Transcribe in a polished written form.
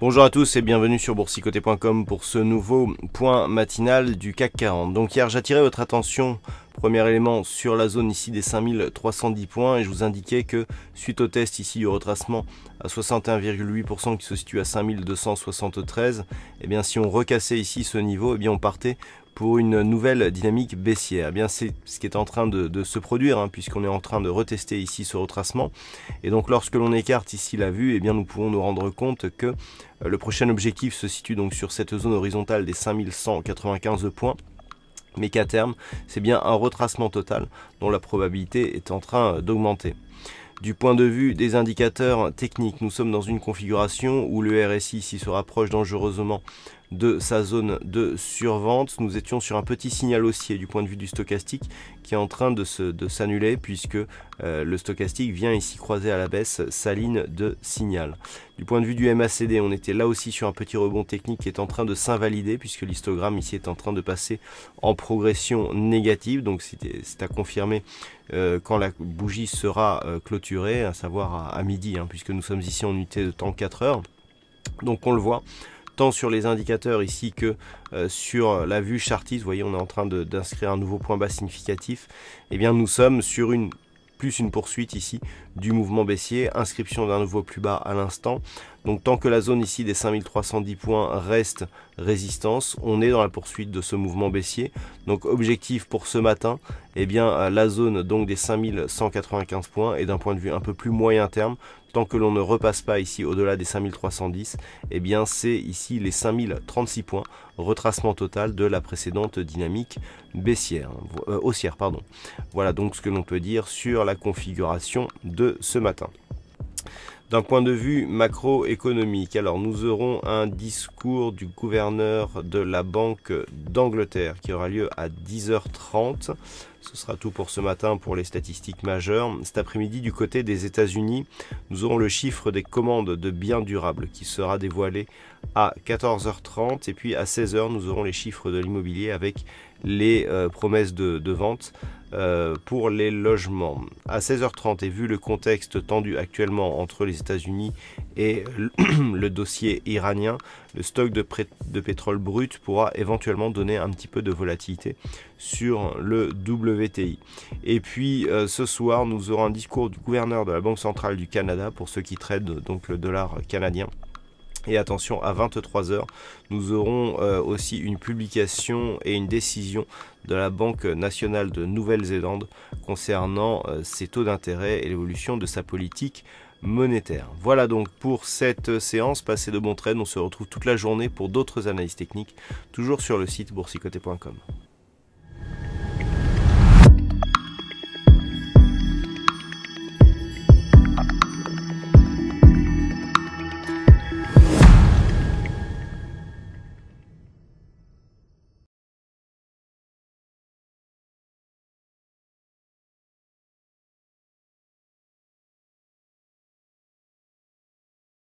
Bonjour à tous et bienvenue sur boursicoté.com pour ce nouveau point matinal du CAC 40. Donc hier j'attirais votre attention, premier élément, sur la zone ici des 5310 points et je vous indiquais que suite au test ici du retracement à 61,8% qui se situe à 5273, et bien si on recassait ici ce niveau, et bien on partait pour une nouvelle dynamique baissière. Eh bien c'est ce qui est en train de se produire, puisqu'on est en train de retester ici ce retracement. Et donc lorsque l'on écarte ici la vue, eh bien nous pouvons nous rendre compte que le prochain objectif se situe donc sur cette zone horizontale des 5195 points. Mais qu'à terme, c'est bien un retracement total dont la probabilité est en train d'augmenter. Du point de vue des indicateurs techniques, nous sommes dans une configuration où le RSI ici se rapproche dangereusement de sa zone de survente. Nous étions sur un petit signal haussier du point de vue du stochastique qui est en train de s'annuler puisque le stochastique vient ici croiser à la baisse sa ligne de signal. Du point de vue du MACD, on était là aussi sur un petit rebond technique qui est en train de s'invalider puisque l'histogramme ici est en train de passer en progression négative. Donc c'est à confirmer quand la bougie sera clôturée, à savoir à midi, puisque nous sommes ici en unité de temps 4 heures. Donc on le voit tant sur les indicateurs ici que sur la vue chartiste. Vous voyez, on est en train d'inscrire un nouveau point bas significatif. Eh bien nous sommes sur une poursuite ici du mouvement baissier, inscription d'un nouveau plus bas à l'instant. Donc tant que la zone ici des 5310 points reste résistance, on est dans la poursuite de ce mouvement baissier. Donc objectif pour ce matin, eh bien la zone donc des 5195 points, et d'un point de vue un peu plus moyen terme, tant que l'on ne repasse pas ici au-delà des 5310, eh bien c'est ici les 5036 points, retracement total de la précédente dynamique baissière, haussière. Voilà donc ce que l'on peut dire sur la configuration de ce matin. D'un point de vue macroéconomique, alors nous aurons un discours du gouverneur de la Banque d'Angleterre qui aura lieu à 10h30. Ce sera tout pour ce matin pour les statistiques majeures. Cet après-midi, du côté des États-Unis, nous aurons le chiffre des commandes de biens durables qui sera dévoilé à 14h30. Et puis à 16h, nous aurons les chiffres de l'immobilier avec les promesses de vente pour les logements. À 16h30, et vu le contexte tendu actuellement entre les États-Unis et le dossier iranien, le stock de pétrole brut pourra éventuellement donner un petit peu de volatilité sur le WTI. Et puis ce soir, nous aurons un discours du gouverneur de la Banque centrale du Canada pour ceux qui tradent donc le dollar canadien. Et attention, à 23h, nous aurons aussi une publication et une décision de la Banque nationale de Nouvelle-Zélande concernant ses taux d'intérêt et l'évolution de sa politique monétaire. Voilà donc pour cette séance. Passez de bons trades. On se retrouve toute la journée pour d'autres analyses techniques, toujours sur le site boursicoté.com.